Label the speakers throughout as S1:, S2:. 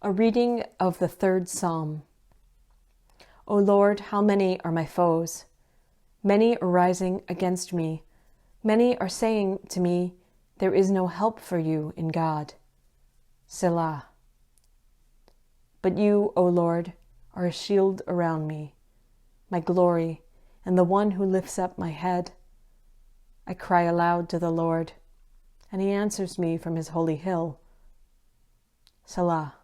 S1: A reading of the third Psalm. O Lord, how many are my foes? Many are rising against me. Many are saying to me, there is no help for you in God. Selah. But you, O Lord, are a shield around me, my glory, and the one who lifts up my head. I cry aloud to the Lord, and he answers me from his holy hill. Selah.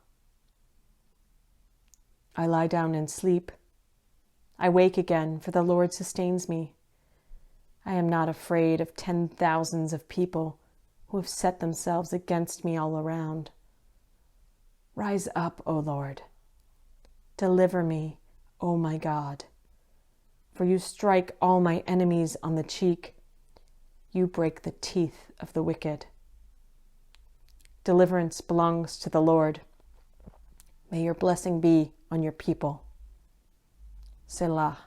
S1: I lie down and sleep. I wake again, for the Lord sustains me. I am not afraid of 10,000s of people who have set themselves against me all around. Rise up, O Lord. Deliver me, O my God. For you strike all my enemies on the cheek. You break the teeth of the wicked. Deliverance belongs to the Lord. May your blessing be on your people. Selah.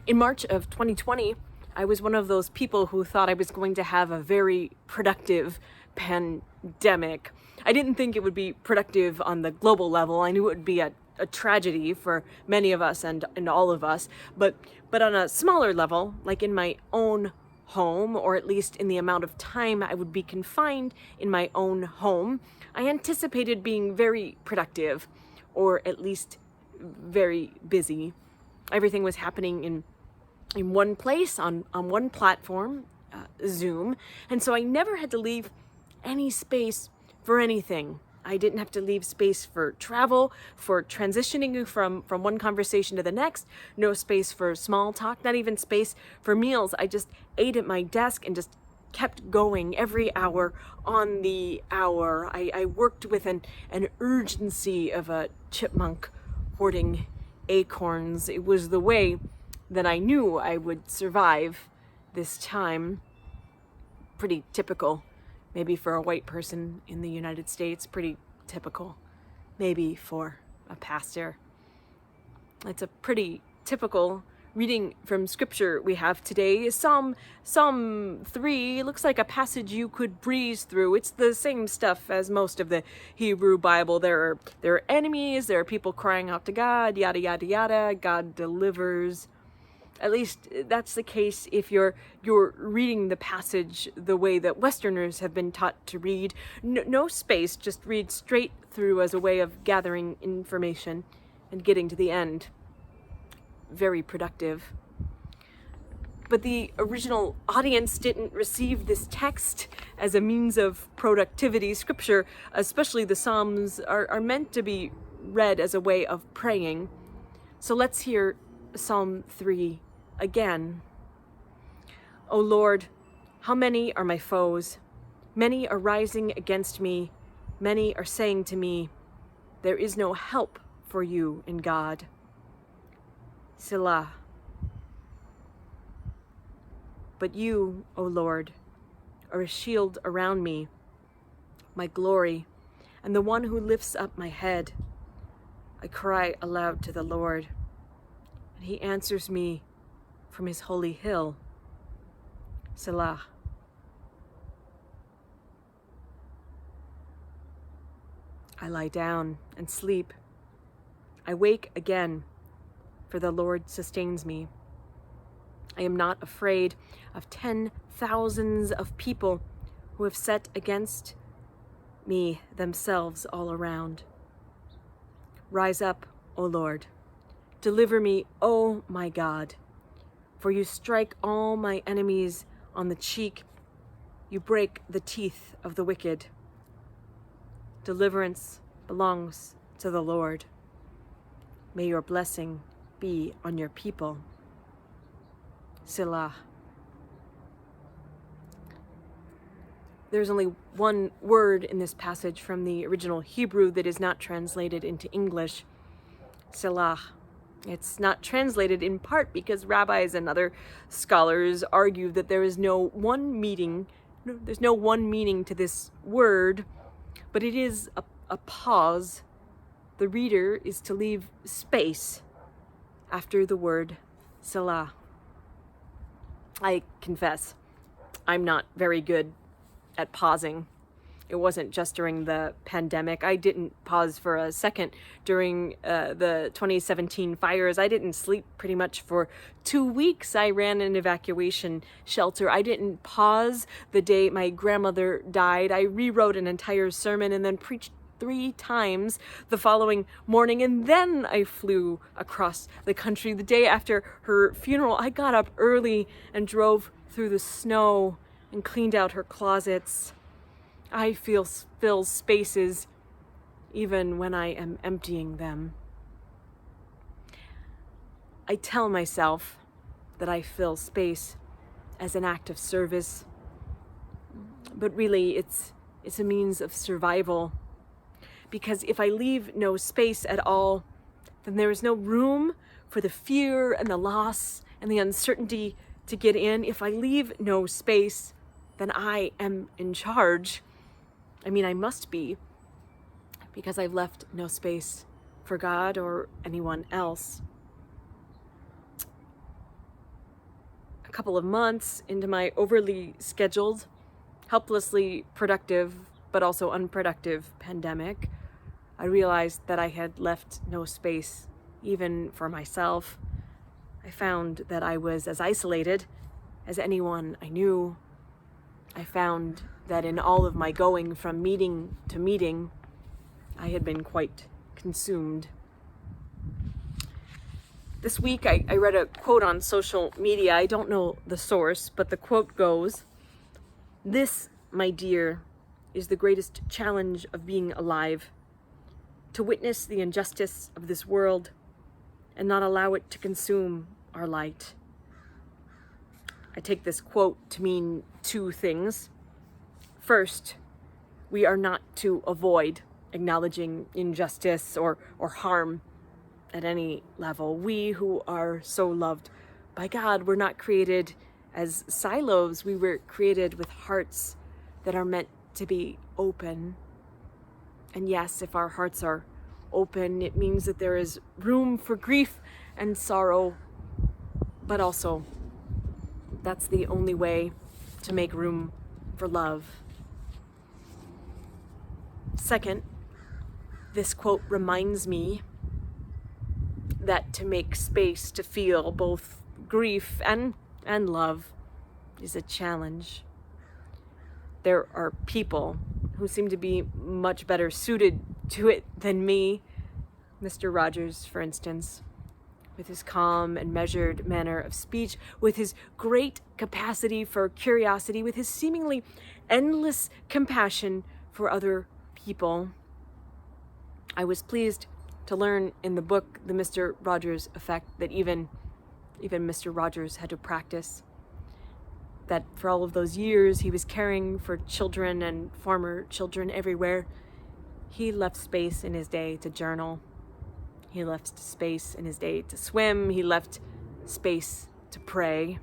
S2: In March of 2020, I was one of those people who thought I was going to have a very productive pandemic. I didn't think it would be productive on the global level. I knew it would be a tragedy for many of us and all of us. But on a smaller level, like in my own home, or at least in the amount of time I would be confined in my own home, I anticipated being very productive, or at least very busy. Everything was happening in one place, on one platform, Zoom, and so I never had to leave any space for anything. I didn't have to leave space for travel, for transitioning from one conversation to the next, no space for small talk, not even space for meals. I just ate at my desk and just kept going every hour on the hour. I worked with an urgency of a chipmunk hoarding acorns. It was the way that I knew I would survive this time. Pretty typical, maybe for a white person in the United States, pretty typical, maybe for a pastor. It's a pretty typical reading from scripture we have today. Psalm 3 looks like a passage you could breeze through. It's the same stuff as most of the Hebrew Bible. There are enemies, there are people crying out to God, yada yada yada. God delivers. At least that's the case if you're reading the passage the way that Westerners have been taught to read. No space, just read straight through as a way of gathering information and getting to the end. Very productive. But the original audience didn't receive this text as a means of productivity. Scripture, especially the Psalms, are meant to be read as a way of praying. So let's hear Psalm 3 again. O Lord, how many are my foes? Many are rising against me. Many are saying to me, there is no help for you in God. Selah. But you, O Lord, are a shield around me, my glory, and the one who lifts up my head. I cry aloud to the Lord, and he answers me from his holy hill. Selah. I lie down and sleep. I wake again, for the Lord sustains me. I am not afraid of 10,000s of people who have set against me themselves all around. Rise up, O Lord. Deliver me, O my God. For you strike all my enemies on the cheek. You break the teeth of the wicked. Deliverance belongs to the Lord. May your blessing be on your people. Selah. There's only one word in this passage from the original Hebrew that is not translated into English. Selah. It's not translated in part because rabbis and other scholars argue that there's no one meaning to this word, but it is a pause. The reader is to leave space after the word Selah. I confess, I'm not very good at pausing. It wasn't just during the pandemic. I didn't pause for a second during the 2017 fires. I didn't sleep pretty much for 2 weeks. I ran an evacuation shelter. I didn't pause the day my grandmother died. I rewrote an entire sermon and then preached 3 times the following morning, and then I flew across the country. The day after her funeral, I got up early and drove through the snow and cleaned out her closets. I fill spaces even when I am emptying them. I tell myself that I fill space as an act of service, but really it's a means of survival. Because if I leave no space at all, then there is no room for the fear and the loss and the uncertainty to get in. If I leave no space, then I am in charge. I mean, I must be, because I've left no space for God or anyone else. A couple of months into my overly scheduled, helplessly productive, but also unproductive pandemic, I realized that I had left no space even for myself. I found that I was as isolated as anyone I knew. I found that in all of my going from meeting to meeting, I had been quite consumed. This week I read a quote on social media. I don't know the source, but the quote goes, "This, my dear, is the greatest challenge of being alive, to witness the injustice of this world and not allow it to consume our light." I take this quote to mean 2 things. First, we are not to avoid acknowledging injustice or harm at any level. We who are so loved by God, we're not created as silos. We were created with hearts that are meant to be open. And yes, if our hearts are open, it means that there is room for grief and sorrow, but also that's the only way to make room for love. Second, this quote reminds me that to make space to feel both grief and love is a challenge. There are people who seem to be much better suited to it than me. Mr. Rogers, for instance, with his calm and measured manner of speech, with his great capacity for curiosity, with his seemingly endless compassion for other people. I was pleased to learn in the book, The Mr. Rogers Effect, that even Mr. Rogers had to practice. That for all of those years he was caring for children and former children everywhere, he left space in his day to journal. He left space in his day to swim. He left space to pray.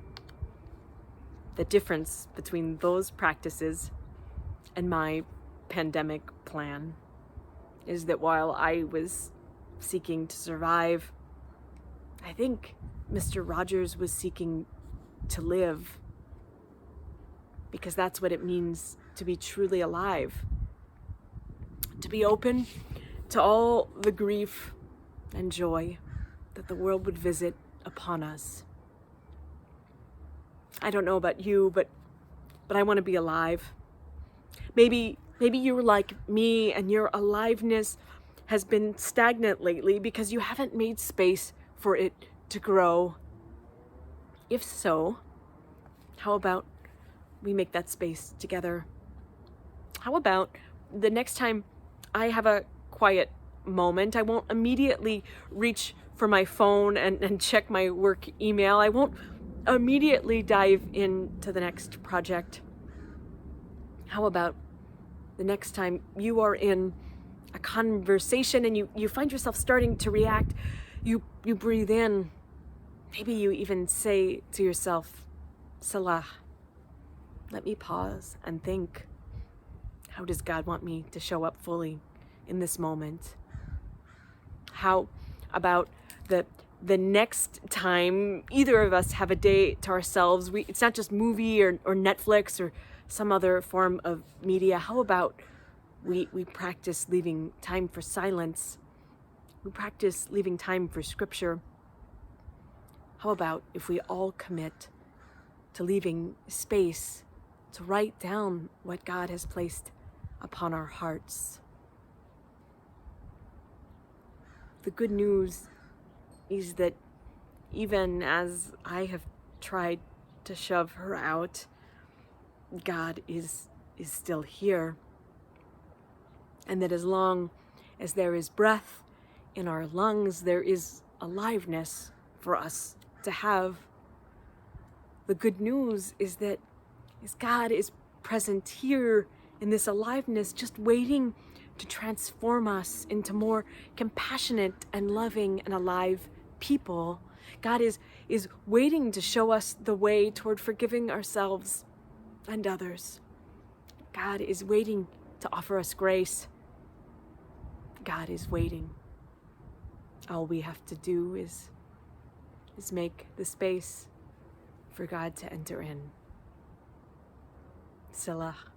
S2: The difference between those practices and my pandemic plan is that while I was seeking to survive, I think Mr. Rogers was seeking to live, because that's what it means to be truly alive. To be open to all the grief and joy that the world would visit upon us. I don't know about you, but I want to be alive. Maybe you're like me and your aliveness has been stagnant lately because you haven't made space for it to grow. If so, how about we make that space together? How about the next time I have a quiet moment, I won't immediately reach for my phone and check my work email. I won't immediately dive into the next project. How about the next time you are in a conversation and you find yourself starting to react, you breathe in. Maybe you even say to yourself, Salah, let me pause and think. How does God want me to show up fully in this moment? How about the next time either of us have a day to ourselves, it's not just movie or Netflix or some other form of media. How about We practice leaving time for silence. We practice leaving time for scripture. How about if we all commit to leaving space to write down what God has placed upon our hearts? The good news is that even as I have tried to shove her out, God is still here. And that as long as there is breath in our lungs, there is aliveness for us to have. The good news is that God is present here in this aliveness, just waiting to transform us into more compassionate and loving and alive people. God is waiting to show us the way toward forgiving ourselves and others. God is waiting to offer us grace. God is waiting. All we have to do is make the space for God to enter in. Selah.